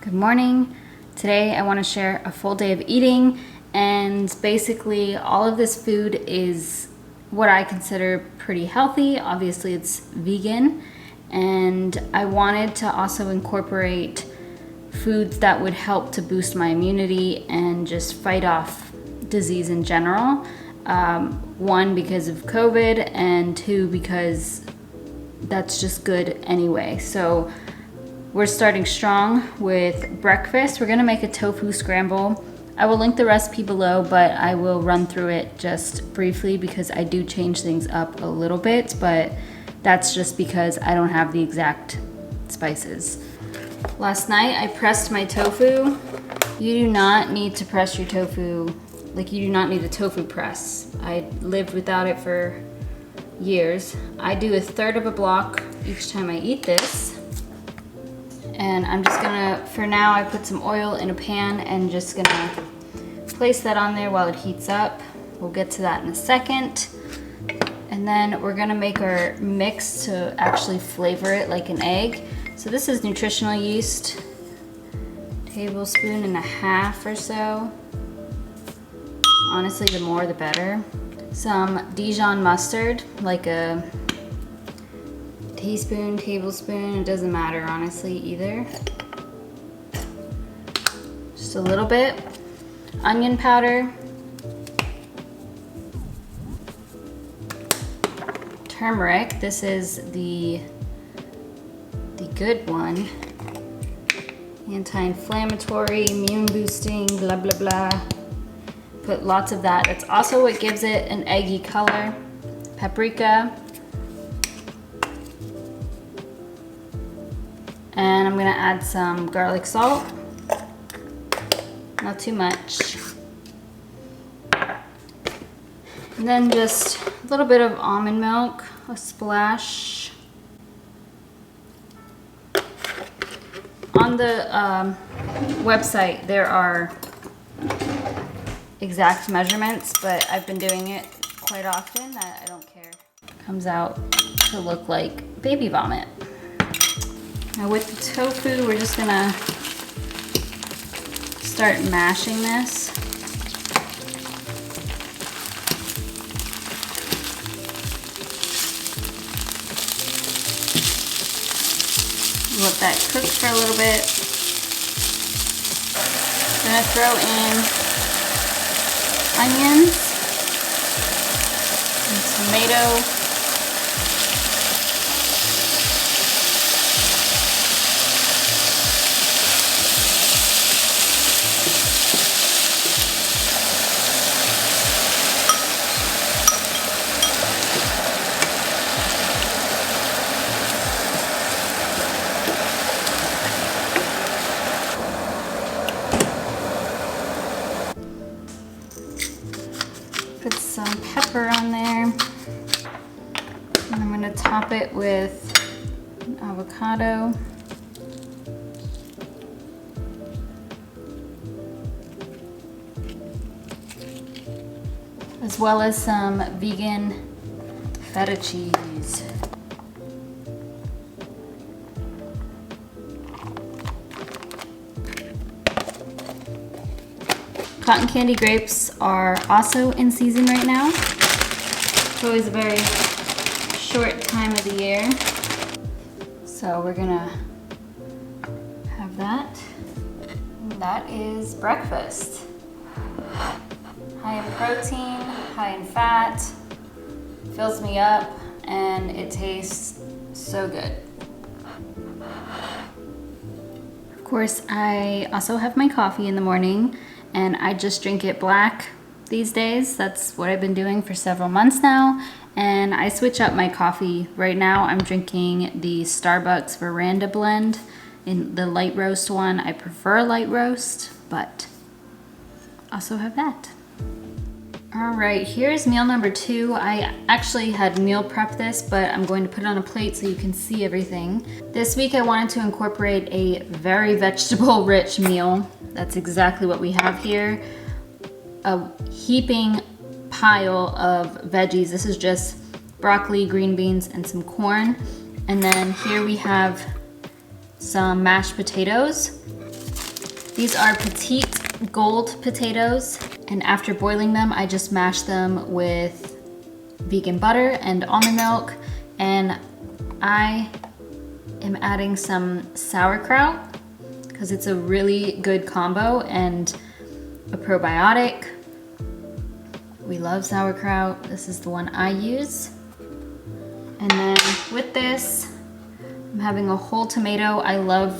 Good morning. Today I want to share a full day of eating, and basically all of this food is what I consider pretty healthy. Obviously it's vegan, and I wanted to also incorporate foods that would help to boost my immunity and just fight off disease in general. One, because of COVID, and two, because that's just good anyway. So we're starting strong with breakfast. We're gonna make a tofu scramble. I will link the recipe below, but I will run through it just briefly because I do change things up a little bit, but that's just because I don't have the exact spices. Last night I pressed my tofu. You do not need to press your tofu, like you do not need a tofu press. I lived without it for years. I do a third of a block each time I eat this. And I'm just gonna, for now, I put some oil in a pan and just gonna place that on there while it heats up. We'll get to that in a second. And then we're gonna make our mix to actually flavor it like an egg. So this is nutritional yeast, tablespoon and a half or so. Honestly, the more the better. Some Dijon mustard, like a teaspoon, tablespoon, it doesn't matter honestly either. Just a little bit. Onion powder. Turmeric, this is the good one. Anti-inflammatory, immune boosting, blah blah blah. Put lots of that. That's also what gives it an eggy color. Paprika. And I'm gonna add some garlic salt. Not too much. And then just a little bit of almond milk, a splash. On the website, there are exact measurements, but I've been doing it quite often that I don't care. Comes out to look like baby vomit. Now with the tofu, we're just gonna start mashing this. Let that cook for a little bit. I'm gonna throw in onions and tomato. Put some pepper on there, and I'm gonna top it with avocado. As well as some vegan feta cheese. Cotton candy grapes are also in season right now. It's always a very short time of the year. So we're gonna have that. And that is breakfast. High in protein, high in fat, fills me up, and it tastes so good. Of course, I also have my coffee in the morning, and I just drink it black these days. That's what I've been doing for several months now. And I switch up my coffee. Right now I'm drinking the Starbucks Veranda blend in the light roast one. I prefer light roast, but also have that. All right, here's meal number 2. I actually had meal prepped this, but I'm going to put it on a plate so you can see everything. This week I wanted to incorporate a very vegetable rich meal. That's exactly what we have here. A heaping pile of veggies. This is just broccoli, green beans, and some corn. And then here we have some mashed potatoes. These are petite gold potatoes, and after boiling them, I just mash them with vegan butter and almond milk, and I am adding some sauerkraut because it's a really good combo and a probiotic. We love sauerkraut. This is the one I use. And then with this, I'm having a whole tomato. I love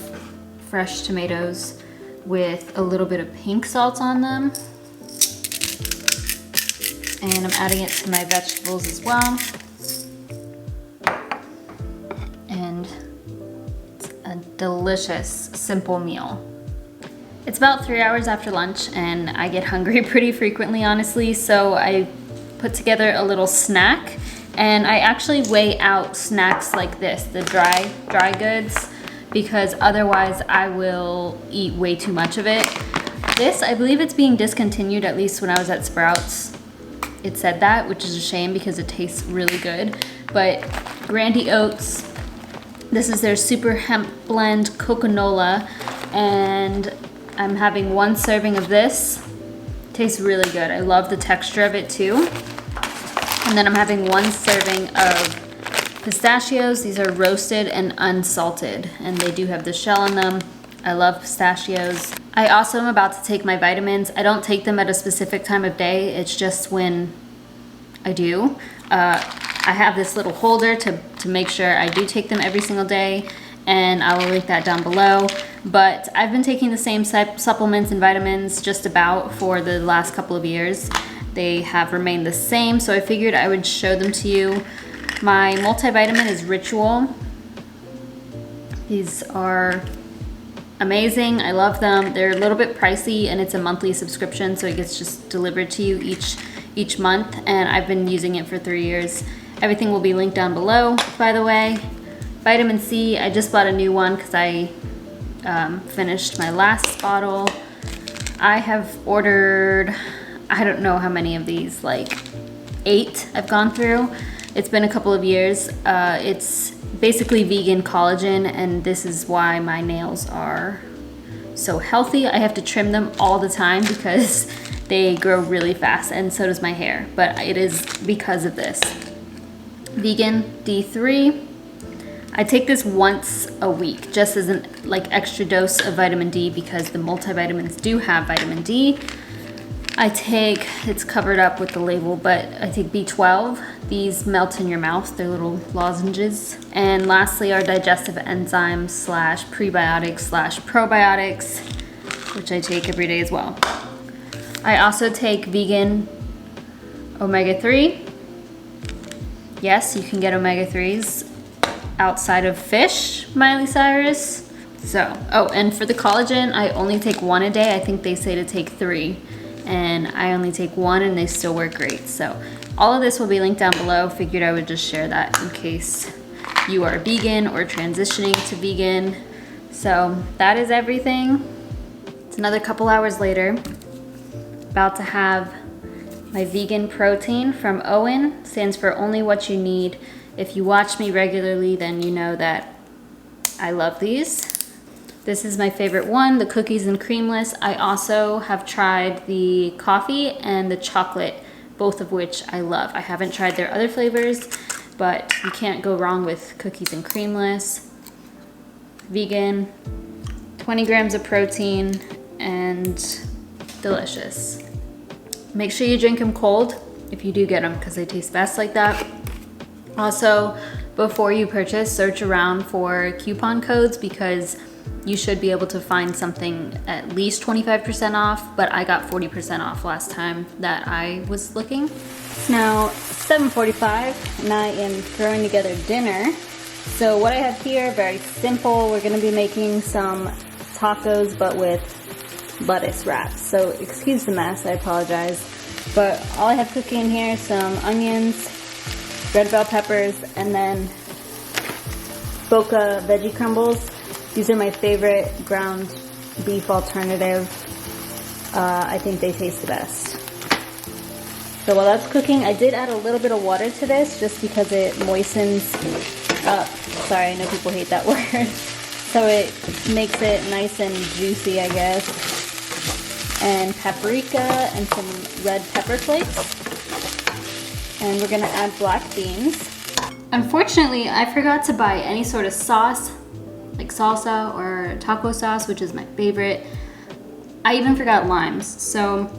fresh tomatoes with a little bit of pink salt on them. And I'm adding it to my vegetables as well. And it's a delicious, simple meal. It's about 3 hours after lunch and I get hungry pretty frequently, honestly, so I put together a little snack, and I actually weigh out snacks like this, the dry goods, because otherwise I will eat way too much of it. This, I believe it's being discontinued, at least when I was at Sprouts. It said that, which is a shame because it tastes really good. But Grandy Oats, this is their Super Hemp Blend Coconola, and I'm having 1 serving of this. Tastes really good. I love the texture of it too. And then I'm having 1 serving of pistachios. These are roasted and unsalted, and they do have the shell on them. I love pistachios. I also am about to take my vitamins. I don't take them at a specific time of day. It's just when I do. I have this little holder to make sure I do take them every single day, and I will link that down below. But I've been taking the same supplements and vitamins just about for the last couple of years. They have remained the same, so I figured I would show them to you. My multivitamin is Ritual. These are amazing. I love them. They're a little bit pricey, and it's a monthly subscription, so it gets just delivered to you each month, and I've been using it for 3 years. Everything will be linked down below, by the way. Vitamin C, I just bought a new one because I finished my last bottle. I have ordered, I don't know how many of these, like 8 I've gone through. It's been a couple of years. It's basically vegan collagen, and this is why my nails are so healthy. I have to trim them all the time because they grow really fast, and so does my hair, but it is because of this. Vegan D3. I take this once a week just as an extra dose of vitamin D because the multivitamins do have vitamin D. I take, it's covered up with the label, but I take B12. These melt in your mouth, they're little lozenges. And lastly, our digestive enzymes / prebiotics / probiotics, which I take every day as well. I also take vegan omega-3. Yes, you can get omega-3s outside of fish, Miley Cyrus. So, oh, and for the collagen, I only take 1 a day. I think they say to take 3. And I only take 1 and they still work great. So all of this will be linked down below. Figured I would just share that in case you are vegan or transitioning to vegan. So that is everything. It's another couple hours later. About to have my vegan protein from Owen. Stands for Only What You Need. If you watch me regularly, then you know that I love these. This is my favorite one, the cookies and creamless. I also have tried the coffee and the chocolate, both of which I love. I haven't tried their other flavors, but you can't go wrong with cookies and creamless. Vegan, 20 grams of protein, and delicious. Make sure you drink them cold if you do get them, because they taste best like that. Also, before you purchase, search around for coupon codes because you should be able to find something at least 25% off, but I got 40% off last time that I was looking. It's now 7:45 and I am throwing together dinner. So what I have here, very simple. We're gonna be making some tacos, but with lettuce wraps. So excuse the mess, I apologize. But all I have cooking in here is some onions, red bell peppers, and then Boca veggie crumbles. These are my favorite ground beef alternative. I think they taste the best. So while that's cooking, I did add a little bit of water to this just because it moistens up. Sorry, I know people hate that word. So it makes it nice and juicy, I guess. and paprika and some red pepper flakes. And we're gonna add black beans. Unfortunately, I forgot to buy any sort of sauce, like salsa or taco sauce, which is my favorite. I even forgot limes. So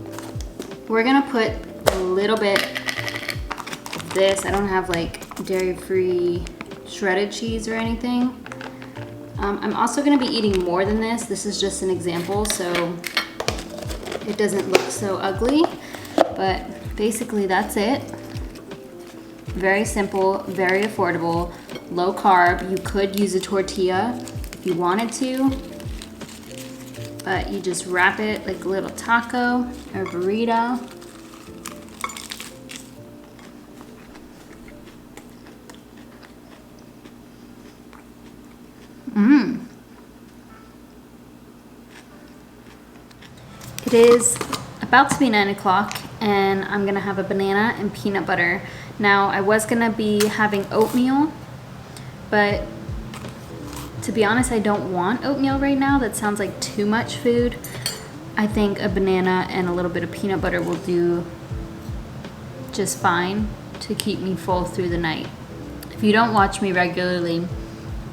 we're gonna put a little bit of this. I don't have like dairy-free shredded cheese or anything. I'm also gonna be eating more than this. This is just an example, so it doesn't look so ugly, but basically that's it. Very simple, very affordable, low carb. You could use a tortilla if you wanted to, but you just wrap it like a little taco or burrito. It is about to be 9 o'clock and I'm gonna have a banana and peanut butter. Now, I was gonna be having oatmeal, but to be honest, I don't want oatmeal right now. That sounds like too much food. I think a banana and a little bit of peanut butter will do just fine to keep me full through the night. If you don't watch me regularly,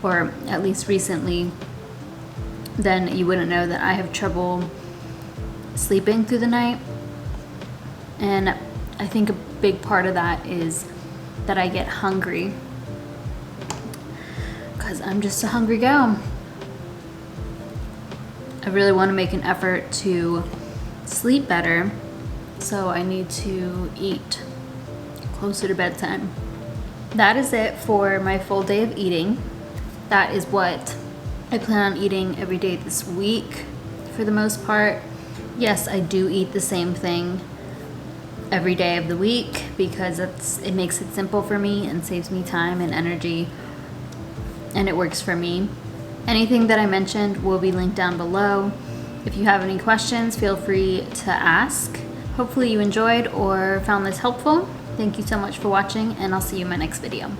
or at least recently, then you wouldn't know that I have trouble sleeping through the night. And I think a big part of that is that I get hungry, because I'm just a hungry gal. I really want to make an effort to sleep better, so I need to eat closer to bedtime. That is it for my full day of eating. That is what I plan on eating every day this week for the most part. Yes, I do eat the same thing every day of the week because it makes it simple for me and saves me time and energy, and it works for me. Anything that I mentioned will be linked down below. If you have any questions, feel free to ask. Hopefully you enjoyed or found this helpful. Thank you so much for watching, and I'll see you in my next video.